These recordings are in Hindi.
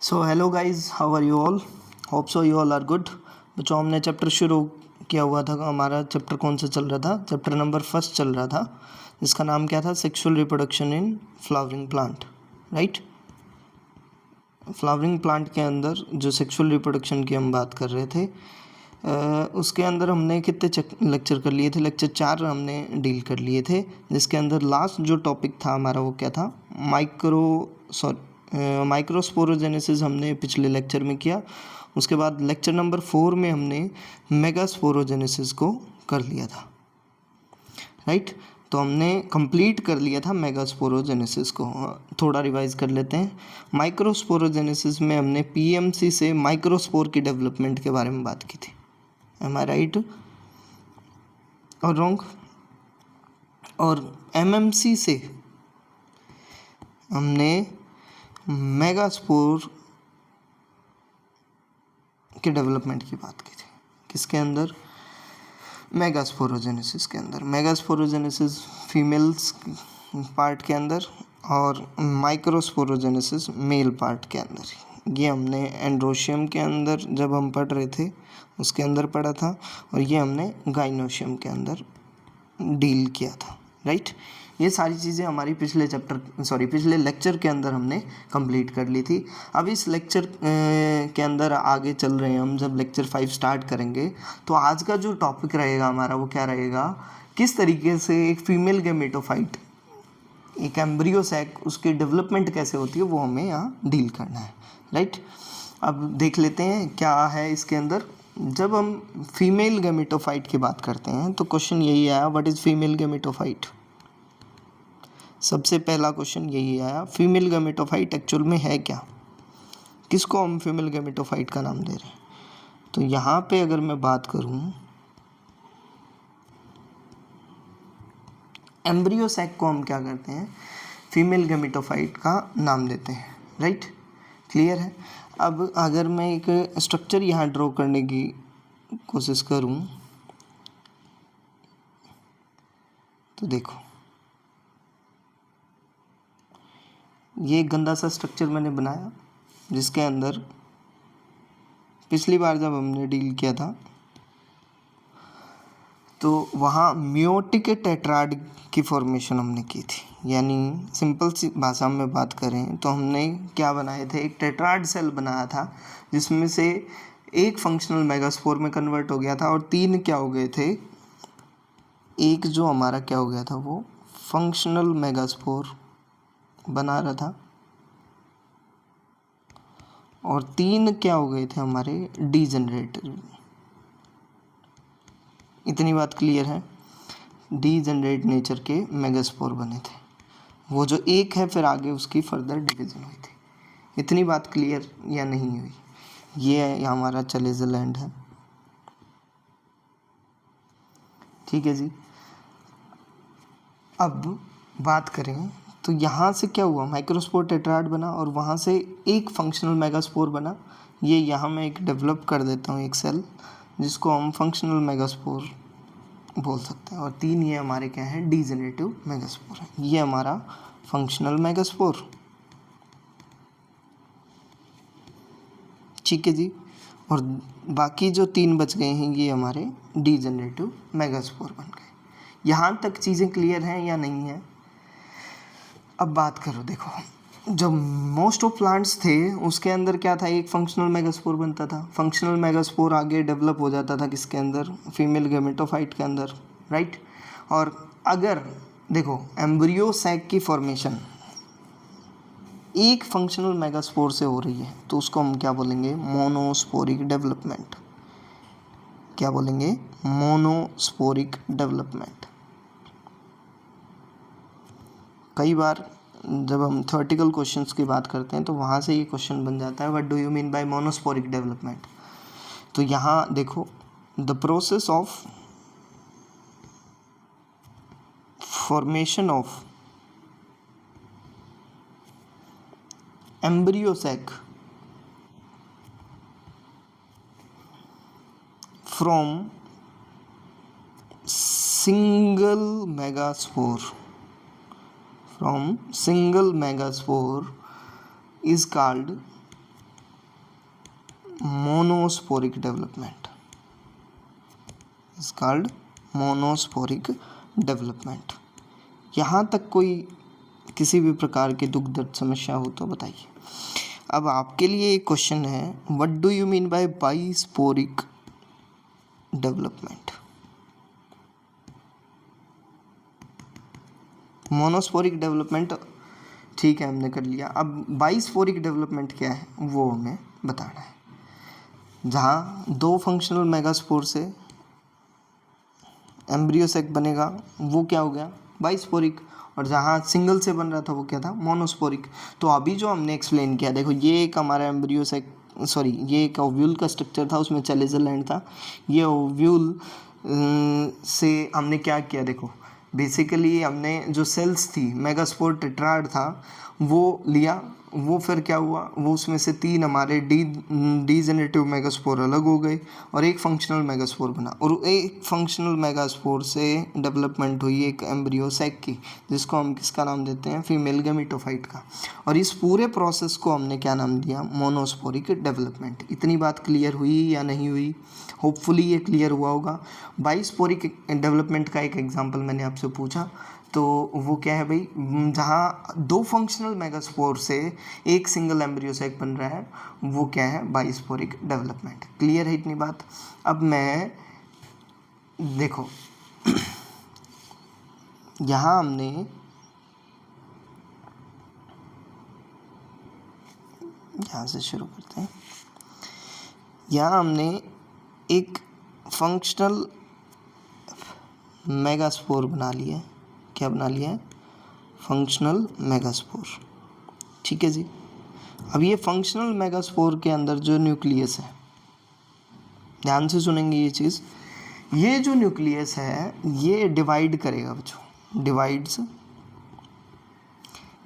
So hello guys, how are you all? Hope so you all are good. बच्चों, हमने चैप्टर शुरू किया हुआ था। हमारा चैप्टर कौन सा चल रहा था? चैप्टर नंबर फर्स्ट चल रहा था, जिसका नाम क्या था? Sexual reproduction in flowering plant, right. Flowering plant के अंदर जो सेक्सुअल रिप्रोडक्शन की हम बात कर रहे थे, उसके अंदर हमने कितने लेक्चर कर लिए थे? लेक्चर 4 हमने डील कर लिए थे, जिसके अंदर लास्ट जो टॉपिक था हमारा वो क्या था? माइक्रोस्पोरोजेनेसिस हमने पिछले लेक्चर में किया। उसके बाद लेक्चर नंबर 4 में हमने मेगास्पोरोजेनेसिस को कर लिया था, राइट। तो हमने कंप्लीट कर लिया था मेगास्पोरोजेनेसिस को। थोड़ा रिवाइज कर लेते हैं। माइक्रोस्पोरोजेनेसिस में हमने पीएमसी से माइक्रोस्पोर की डेवलपमेंट के बारे में बात की थी। एम आई राइट और रॉन्ग? और एमएमसी से हमने मेगास्पोर के डेवलपमेंट की बात की थी। किसके अंदर? मेगास्पोरोजेनेसिस के अंदर। मेगास्पोरोजेनेसिस फीमेल्स पार्ट के अंदर और माइक्रोस्पोरोजेनेसिस मेल पार्ट के अंदर। ये हमने एंड्रोशियम के अंदर जब हम पढ़ रहे थे उसके अंदर पढ़ा था, और ये हमने गाइनोशियम के अंदर डील किया था, राइट। ये सारी चीज़ें हमारी पिछले लेक्चर के अंदर हमने कंप्लीट कर ली थी। अब इस लेक्चर के अंदर आगे चल रहे हैं हम। जब लेक्चर 5 स्टार्ट करेंगे तो आज का जो टॉपिक रहेगा हमारा वो क्या रहेगा? किस तरीके से एक फीमेल गैमेटोफाइट, एक एम्ब्रियो सैक, उसकी डेवलपमेंट कैसे होती है वो हमें यहाँ डील करना है, राइट। अब देख लेते हैं क्या है इसके अंदर। जब हम फीमेल गैमेटोफाइट की बात करते हैं तो क्वेश्चन यही आया, व्हाट इज़ फीमेल गैमेटोफाइट? सबसे पहला क्वेश्चन यही आया, फीमेल गैमेटोफाइट एक्चुअल में है क्या? किसको हम फीमेल गैमेटोफाइट का नाम दे रहे हैं? तो यहाँ पे अगर मैं बात करूँ, एम्ब्रियो सैक को हम क्या करते हैं? फीमेल गैमेटोफाइट का नाम देते हैं, राइट। क्लियर है? अब अगर मैं एक स्ट्रक्चर यहाँ ड्रॉ करने की कोशिश करूँ तो देखो, ये एक गंदा सा स्ट्रक्चर मैंने बनाया, जिसके अंदर पिछली बार जब हमने डील किया था तो वहाँ मियोटिक टेट्राड की फॉर्मेशन हमने की थी। यानी सिंपल सी भाषा में बात करें तो हमने क्या बनाए थे? एक टेट्राड सेल बनाया था, जिसमें से एक फंक्शनल मेगास्पोर में कन्वर्ट हो गया था और 3 क्या हो गए थे? एक जो हमारा क्या हो गया था, वो फंक्शनल मेगास्पोर बना रहा था, और 3 क्या हो गए थे हमारे? डीजेनरेट। इतनी बात क्लियर है? डीजेनरेट नेचर के मेगास्पोर बने थे। वो जो एक है फिर आगे उसकी फर्दर डिवीजन हुई थी। इतनी बात क्लियर या नहीं हुई? ये हमारा चलेज़लैंड है, ठीक है जी। अब बात करें तो यहाँ से क्या हुआ? माइक्रोस्पोर टेट्राड बना और वहाँ से एक फंक्शनल मेगास्पोर बना। ये यहाँ मैं एक डेवलप कर देता हूँ एक सेल, जिसको हम फंक्शनल मेगास्पोर बोल सकते हैं। और 3 ये हमारे क्या है? डीजेनरेटिव मेगास्पोर है। ये हमारा फंक्शनल मेगास्पोर, ठीक है जी। और बाकी जो 3 बच गए हैं ये हमारे डीजेनरेटिव मेगास्पोर बन गए। यहाँ तक चीज़ें क्लियर हैं या नहीं है? अब बात करो, देखो, जो मोस्ट ऑफ प्लांट्स थे उसके अंदर क्या था? एक फंक्शनल मेगास्पोर बनता था। फंक्शनल मेगास्पोर आगे डेवलप हो जाता था किसके अंदर? फीमेल गैमेटोफाइट के अंदर, राइट। और अगर देखो एम्ब्रियो सैक की फॉर्मेशन एक फंक्शनल मेगास्पोर से हो रही है तो उसको हम क्या बोलेंगे? Monosporic development. क्या बोलेंगे? Monosporic development. कई बार जब हम थ्योरेटिकल क्वेश्चंस की बात करते हैं तो वहाँ से ये क्वेश्चन बन जाता है, what do you mean bye monosporic development? तो यहाँ देखो, the process of formation of embryo sac from single megaspore is called monosporic development, is called monosporic development. यहाँ तक कोई किसी भी प्रकार की दुख दर्द समस्या हो तो बताइए। अब आपके लिए एक क्वेश्चन है, what do you mean by bisporic development? Monosporic development ठीक है, हमने कर लिया। अब बाइस्पोरिक डेवलपमेंट क्या है वो हमें बताना है। जहाँ दो फंक्शनल मेगास्पोर से एम्ब्रियो सेक बनेगा वो क्या हो गया, बाइस्पोरिक। और जहाँ सिंगल से बन रहा था वो क्या था, मोनोस्पोरिक। तो अभी जो हमने एक्सप्लेन किया, देखो ये एक हमारा एम्ब्रियो सेक, सॉरी ये एक ओव्यूल का स्ट्रक्चर था, उसमें चैलेंजर लैंड था। ये ओव्यूल से हमने क्या किया, देखो बेसिकली हमने जो सेल्स थी, मेगास्पोर टेट्राड था वो लिया, वो फिर क्या हुआ, वो उसमें से 3 हमारे डीजेनरेटिव मेगास्पोर अलग हो गए और एक फंक्शनल मेगास्पोर बना। और एक फंक्शनल मेगास्पोर से डेवलपमेंट हुई एक एम्ब्रियो सैक की, जिसको हम किसका नाम देते हैं, फीमेल गैमेटोफाइट का। और इस पूरे प्रोसेस को हमने क्या नाम दिया, मोनोस्पोरिक डेवलपमेंट। इतनी बात क्लियर हुई या नहीं हुई? होपफुली ये क्लियर हुआ होगा। बाइस्पोरिक डेवलपमेंट का एक एग्जांपल मैंने आपसे पूछा, तो वो क्या है भाई, जहाँ 2 फंक्शनल मेगास्पोर से एक सिंगल एम्ब्रियो सैक बन रहा है, वो क्या है, बाइस्पोरिक डेवलपमेंट। क्लियर है इतनी बात? अब मैं देखो यहाँ हमने यहाँ से शुरू करते हैं। यहाँ हमने एक फंक्शनल मेगास्पोर बना लिया है। क्या बना लिया है, फंक्शनल मेगास्पोर। ठीक है जी। अब ये फंक्शनल मेगास्पोर के अंदर जो न्यूक्लियस है, ध्यान से सुनेंगे ये चीज़, ये जो न्यूक्लियस है ये डिवाइड करेगा बच्चों, डिवाइड्स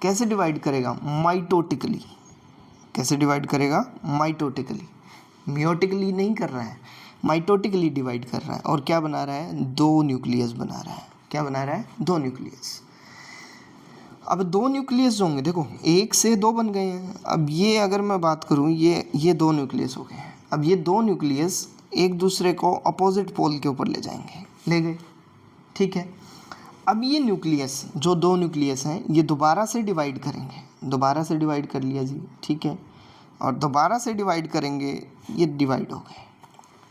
कैसे डिवाइड करेगा, माइटोटिकली। कैसे डिवाइड करेगा, माइटोटिकली। मियोटिकली नहीं कर रहा है, माइटोटिकली डिवाइड कर रहा है। और क्या बना रहा है, 2 न्यूक्लियस बना रहा है। क्या बना रहा है, 2 न्यूक्लियस। अब 2 न्यूक्लियस जो होंगे, देखो 1 से 2 बन गए हैं। अब ये अगर मैं बात करूँ, ये 2 न्यूक्लियस हो गए हैं। अब ये 2 न्यूक्लियस एक दूसरे को अपोजिट पोल के ऊपर ले जाएंगे, ले गए, ठीक है। अब ये न्यूक्लियस, जो 2 न्यूक्लियस हैं, ये दोबारा से डिवाइड करेंगे, दोबारा से डिवाइड कर लिया जी, ठीक है। और दोबारा से डिवाइड करेंगे, ये डिवाइड हो गए,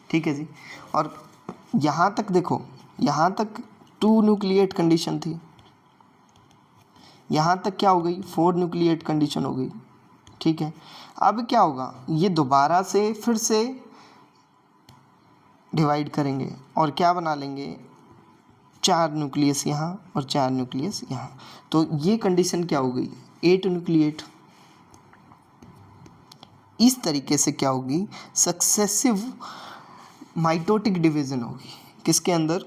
ठीक है जी। और यहाँ तक देखो, यहाँ तक 2 न्यूक्लिएट कंडीशन थी, यहाँ तक क्या हो गई, 4 न्यूक्लिएट कंडीशन हो गई, ठीक है। अब क्या होगा, ये दोबारा से फिर से डिवाइड करेंगे और क्या बना लेंगे, 4 न्यूक्लियस यहाँ और 4 न्यूक्लियस यहाँ। तो ये कंडीशन क्या हो गई, 8 न्यूक्लिएट। इस तरीके से क्या होगी, सक्सेसिव माइटोटिक डिवीजन होगी, किसके अंदर,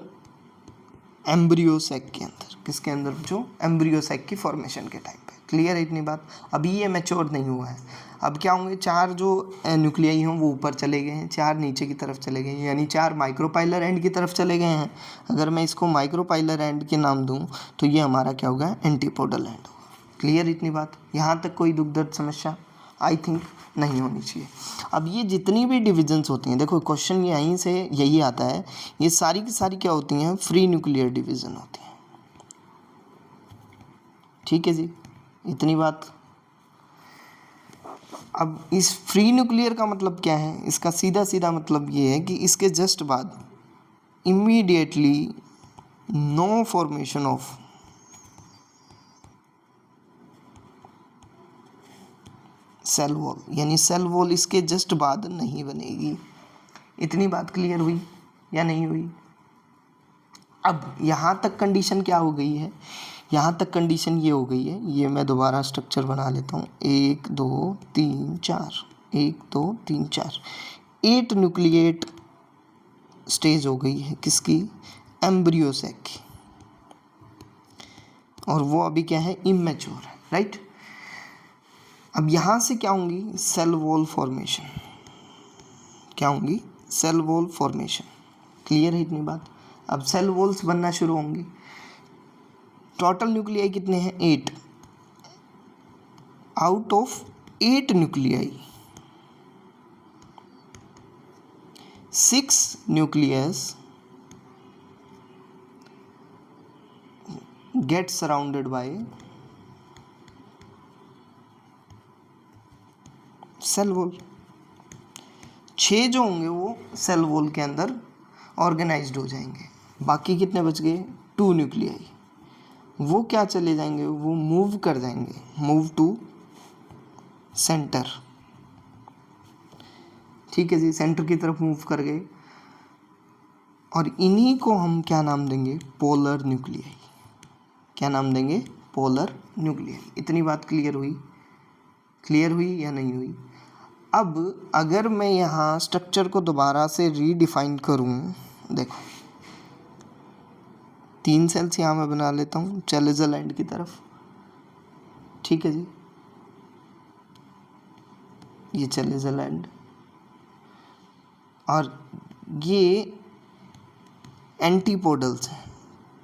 एम्ब्रियो सैक के अंदर। किसके अंदर, जो एम्ब्रियो सैक की फॉर्मेशन के टाइम पे। क्लियर है इतनी बात? अभी ये मैच्योर नहीं हुआ है। अब क्या होंगे, 4 जो न्यूक्लियाई हों वो ऊपर चले गए हैं, 4 नीचे की तरफ चले गए हैं, यानी 4 माइक्रोपाइलर एंड की तरफ चले गए हैं। अगर मैं इसको माइक्रोपाइलर एंड के नाम दूं तो ये हमारा क्या होगा, एंटीपोडल एंड होगा। क्लियर इतनी बात? यहाँ तक कोई दुख दर्द समस्या आई थिंक नहीं होनी चाहिए। अब ये जितनी भी डिविजन्स होती हैं, देखो क्वेश्चन यहीं से यही आता है, ये सारी की सारी क्या होती हैं, फ्री न्यूक्लियर डिवीज़न होती हैं। ठीक है जी, इतनी बात। अब इस फ्री न्यूक्लियर का मतलब क्या है, इसका सीधा सीधा मतलब ये है कि इसके जस्ट बाद immediately no formation of cell wall, यानी सेल वॉल इसके जस्ट बाद नहीं बनेगी। इतनी बात क्लियर हुई या नहीं हुई? अब यहाँ तक कंडीशन क्या हो गई है, यहाँ तक कंडीशन ये हो गई है, ये मैं दोबारा स्ट्रक्चर बना लेता हूँ, 1 2 3 4, 1 2 3 4, 8 न्यूक्लिएट स्टेज हो गई है किसकी, एम्ब्रियो सैक की। और वो अभी क्या है, इमेच्योर है, राइट। अब यहाँ से क्या होंगी, सेल वॉल फॉर्मेशन। क्या होंगी, सेल वॉल फॉर्मेशन। क्लियर है इतनी बात? अब सेल वॉल्स बनना शुरू होंगी। टोटल न्यूक्लियाई कितने हैं, 8। Out of 8 nuclei 6 nucleus get surrounded by cell wall. 6 जो होंगे वो सेल वॉल के अंदर ऑर्गेनाइज्ड हो जाएंगे। बाकी कितने बच गए? 2 न्यूक्लियाई। वो क्या चले जाएंगे? वो मूव कर जाएंगे, मूव टू सेंटर। ठीक है जी, सेंटर की तरफ मूव कर गए और इन्हीं को हम क्या नाम देंगे? Polar nuclei. क्या नाम देंगे? Polar nuclei. इतनी बात क्लियर हुई? क्लियर हुई या नहीं हुई? अब अगर मैं यहाँ स्ट्रक्चर को दोबारा से रीडिफाइन करूँ, देखो 3 सेल्स यहाँ मैं बना लेता हूँ चैलेंजरलैंड की तरफ। ठीक है जी, ये चैलेंजरलैंड और ये एंटीपोडल्स हैं।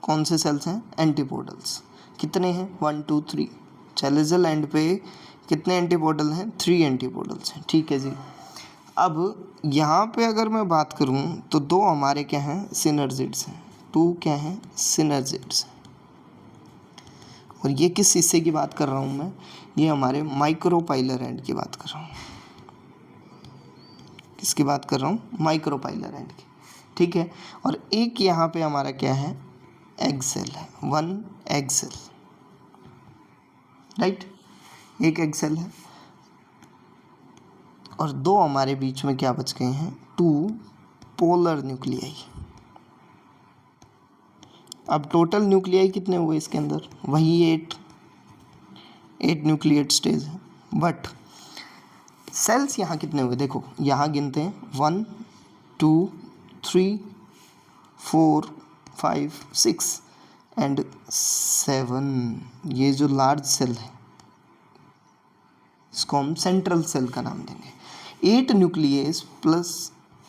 कौन से सेल्स हैं? एंटीपोडल्स। कितने हैं? 1 2 3। चैलेंजरलैंड पे कितने एंटीपोडल हैं? 3 एंटीपोडल्स हैं। ठीक है जी। अब यहाँ पे अगर मैं बात करूँ तो 2 हमारे क्या हैं? सिनर्जिड्स हैं। 2 क्या हैं? सिनर्जिड्स। और ये किस हिस्से की बात कर रहा हूँ मैं? ये हमारे माइक्रोपाइलर एंड की बात कर रहा हूँ। किसकी बात कर रहा हूँ? माइक्रोपाइलर एंड की। ठीक है। और एक यहाँ पे हमारा क्या है? एग सेल है। 1 एग सेल, राइट? एक एग सेल है और 2 हमारे बीच में क्या बच गए हैं? 2 पोलर न्यूक्लियाई। अब टोटल न्यूक्लियाई कितने हुए इसके अंदर? वही 8 न्यूक्लिएट स्टेज है। बट सेल्स यहाँ कितने हुए? देखो यहाँ गिनते हैं 1 2 3 4 5 6 एंड 7। ये जो लार्ज सेल है इसको हम सेंट्रल सेल का नाम देंगे। 8 nucleus plus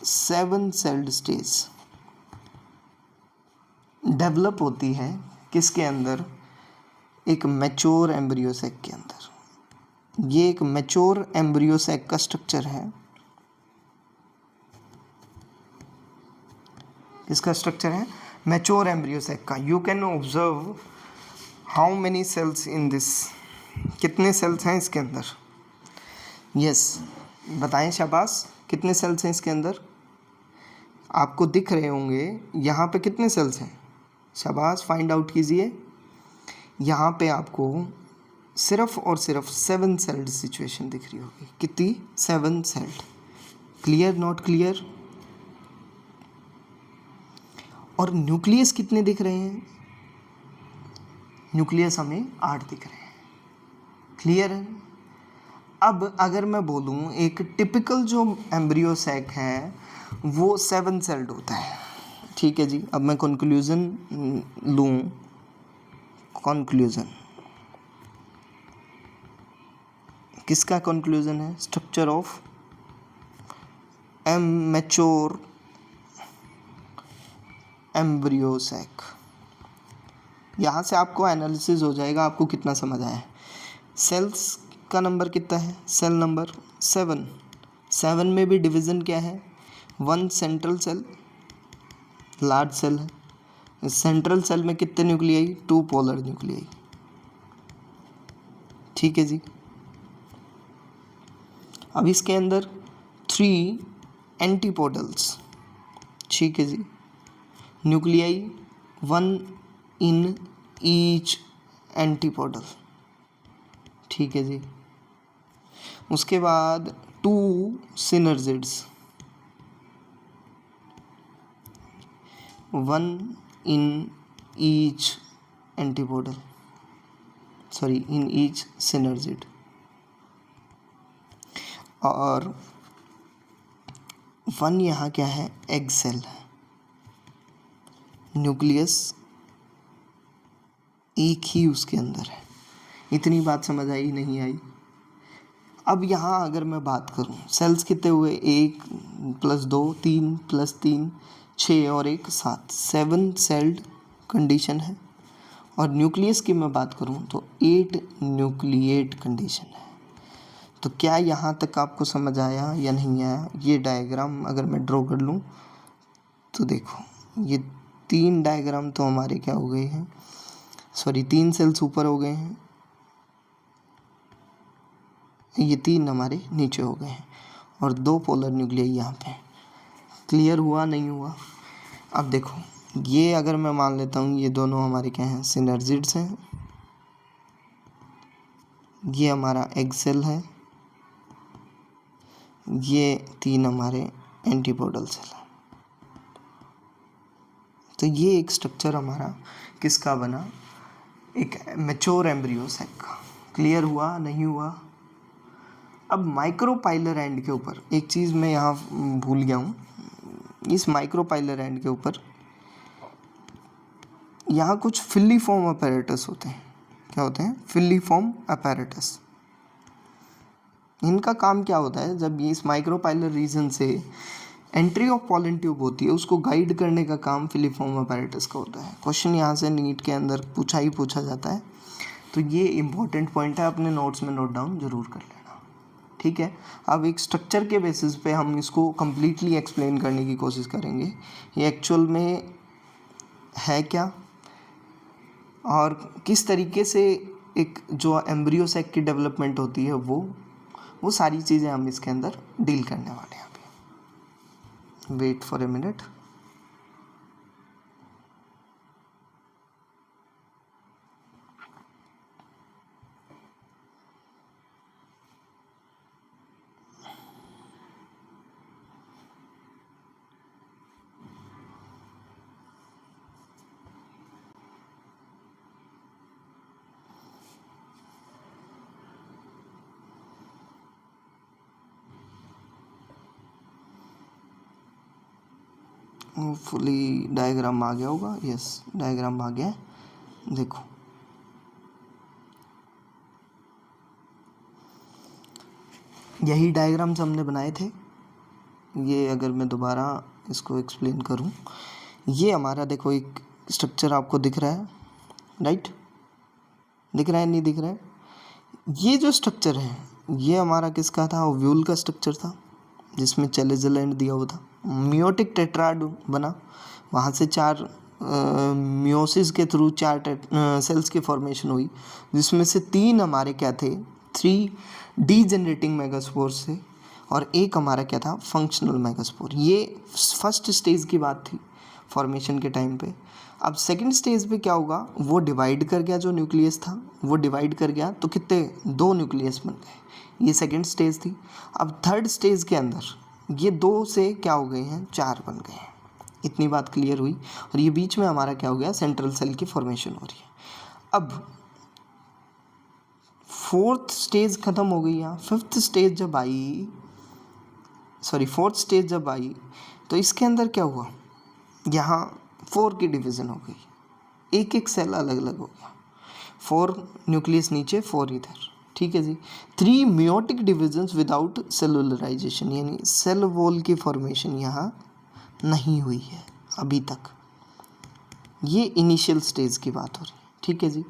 7 sailed stage develop होती है किसके अंदर? एक मैच्योर एम्ब्रियो सैक के अंदर। ये एक मैच्योर एम्ब्रियो सैक का स्ट्रक्चर है। किसका स्ट्रक्चर है? मैच्योर एम्ब्रियो सैक का। You can observe how many cells in this. कितने सेल्स हैं इसके अंदर? यस, बताएं शाबाश, कितने सेल्स हैं इसके अंदर? आपको दिख रहे होंगे यहाँ पे कितने सेल्स हैं? शाबाश, फाइंड आउट कीजिए। यहाँ पे आपको सिर्फ और सिर्फ 7 सेल्ड सिचुएशन दिख रही होगी। कितनी? 7 सेल्ड। Clear not clear? और न्यूक्लियस कितने दिख रहे हैं? न्यूक्लियस हमें 8 दिख रहे हैं। क्लियर है? अब अगर मैं बोलूँ एक टिपिकल जो एम्ब्रियो सैक है वो 7 सेल्ड होता है। ठीक है जी। अब मैं कंक्लूजन लूँ। कंक्लूजन किसका कंक्लूजन है? Structure of mature embryo sac. यहाँ से आपको एनालिसिस हो जाएगा आपको कितना समझ आया है। सेल्स का नंबर कितना है? Cell number 7। 7 में भी डिवीज़न क्या है? 1 सेंट्रल सेल, लार्ज सेल है। सेंट्रल सेल में कितने न्यूक्लियाई? 2 polar nuclei. ठीक है जी। अब इसके अंदर 3 एंटीपोडल्स। ठीक है जी। Nuclei 1 in each antipodal. ठीक है जी। उसके बाद 2 synergids, 1 in each antipodal, sorry in each synergid. और 1 यहाँ क्या है? एग सेल है। न्यूक्लियस एक ही उसके अंदर है। इतनी बात समझ आई नहीं आई? अब यहाँ अगर मैं बात करूँ सेल्स कितने हुए? 1 + 2 3 + 3 6 और 1 7। 7 सेल्ड कंडीशन है। और न्यूक्लियस की मैं बात करूँ तो 8 न्यूक्लिएट कंडीशन है। तो क्या यहाँ तक आपको समझ आया या नहीं आया? ये डायग्राम अगर मैं ड्रॉ कर लूँ तो देखो, ये 3 डायग्राम तो हमारे क्या हो गए हैं, सॉरी 3 सेल्स ऊपर हो गए हैं, ये 3 हमारे नीचे हो गए हैं और 2 पोलर न्यूक्लियाई यहाँ पे। क्लियर हुआ नहीं हुआ? अब देखो, ये अगर मैं मान लेता हूँ ये दोनों हमारे क्या हैं, सिनर्जिड्स हैं, ये हमारा एग सेल है, ये 3 हमारे एंटीपोडल सेल है। तो ये एक स्ट्रक्चर हमारा किसका बना, एक मैच्योर एम्ब्रियो सेल का। क्लियर हुआ नहीं हुआ? अब माइक्रोपाइलर एंड के ऊपर एक चीज़ मैं यहाँ भूल गया हूँ, इस माइक्रोपाइलर एंड के ऊपर यहाँ कुछ फिलीफॉर्म अपैरेटस होते हैं। क्या होते हैं? Filiform apparatus. इनका काम क्या होता है, जब ये इस माइक्रोपाइलर रीजन से एंट्री ऑफ पॉलन ट्यूब होती है उसको गाइड करने का काम फिलीफॉर्म अपैरेटस का होता है। क्वेश्चन यहाँ से नीट के अंदर पूछा जाता है, तो ये इंपॉर्टेंट पॉइंट है, अपने नोट्स में नोट डाउन जरूर कर लेना, ठीक है। अब एक स्ट्रक्चर के बेसिस पे हम इसको कम्प्लीटली एक्सप्लेन करने की कोशिश करेंगे, ये एक्चुअल में है क्या और किस तरीके से एक जो एम्ब्रियो सेक की डेवलपमेंट होती है वो सारी चीज़ें हम इसके अंदर डील करने वाले हैं अभी। Wait for a minute. Hopefully diagram आ गया होगा। यस, डायग्राम आ गया है। देखो, यही डायग्राम्स हमने बनाए थे। ये अगर मैं दोबारा इसको एक्सप्लेन करूं, ये हमारा देखो एक स्ट्रक्चर आपको दिख रहा है, राइट? दिख रहा है नहीं दिख रहा है? ये जो स्ट्रक्चर है ये हमारा किसका था? ओव्यूल का स्ट्रक्चर था, जिसमें चैलेजल एंड दिया हुआ था। मियोटिक टेट्राड बना, वहाँ से 4 मियोसिस के थ्रू 4 सेल्स की फॉर्मेशन हुई, जिसमें से 3 हमारे क्या थे, 3 डीजेनरेटिंग मेगास्पोर्स थे और एक हमारा क्या था, फंक्शनल मेगास्पोर। ये फर्स्ट स्टेज की बात थी फॉर्मेशन के टाइम पे। अब सेकंड स्टेज पे क्या होगा, वो डिवाइड कर गया, जो न्यूक्लियस था वो डिवाइड कर गया, तो कितने, 2 न्यूक्लियस बन गए। ये सेकंड स्टेज थी। अब थर्ड स्टेज के अंदर ये 2 से क्या हो गए हैं, 4 बन गए हैं। इतनी बात क्लियर हुई। और ये बीच में हमारा क्या हो गया, सेंट्रल सेल की फॉर्मेशन हो रही है। अब फोर्थ स्टेज खत्म हो गई, यहाँ फोर्थ स्टेज जब आई तो इसके अंदर क्या हुआ, यहाँ 4 की डिवीज़न हो गई, एक एक सेल अलग अलग हो गया, 4 न्यूक्लियस नीचे 4 इधर, ठीक है जी। 3 मियोटिक डिविजन्स विदाउट सेलुलराइजेशन, यानी सेल वॉल की फॉर्मेशन यहाँ नहीं हुई है अभी तक। ये इनिशियल स्टेज की बात हो रही है, ठीक है जी,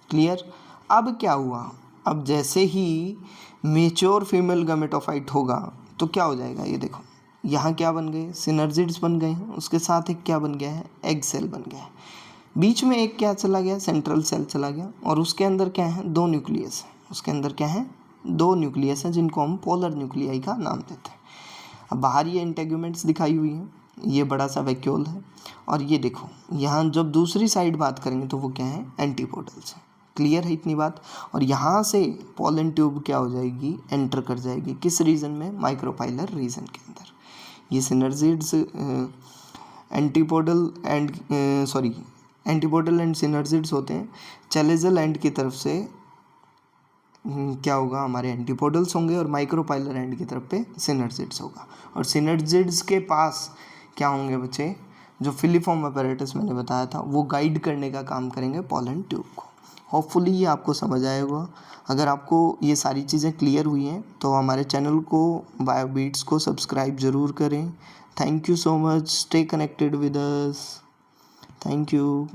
क्लियर। अब क्या हुआ, अब जैसे ही मेच्योर फीमेल गैमेटोफाइट होगा तो क्या हो जाएगा, ये देखो यहाँ क्या बन गए, सिनर्जिड्स बन गए हैं, उसके साथ एक क्या बन गया है, एग सेल बन गया है। बीच में एक क्या चला गया, सेंट्रल सेल चला गया, और उसके अंदर क्या है, 2 न्यूक्लियस है। उसके अंदर क्या है, 2 न्यूक्लियस हैं, जिनको हम पोलर न्यूक्लियाई का नाम देते हैं। अब बाहर ये इंटेग्यूमेंट्स दिखाई हुई हैं, ये बड़ा सा वैक्यूल है, और ये देखो यहाँ जब दूसरी साइड बात करेंगे तो वो क्या है, एंटीपोडल्स है। क्लियर है इतनी बात। और यहाँ से पोलन ट्यूब क्या हो जाएगी, एंटर कर जाएगी किस रीजन में, माइक्रोपाइलर रीजन के अंदर। ये सिनर्जिड्स एंटीपोडल एंड सिनर्जिड्स होते हैं। चैलेजल एंड की तरफ से क्या होगा, हमारे एंटीपोडल्स होंगे, और माइक्रोपाइलर एंड की तरफ पे सिनर्जिड्स होगा। और सिनर्जिड्स के पास क्या होंगे बच्चे, जो फिलीफॉर्म अपैरेटस मैंने बताया था, वो गाइड करने का काम करेंगे पोलन ट्यूब को। होपफुली ये आपको समझ आएगा। अगर आपको ये सारी चीज़ें क्लियर हुई हैं तो हमारे चैनल को बायोबीट्स को सब्सक्राइब ज़रूर करें। Thank you so much, stay connected with us, thank you.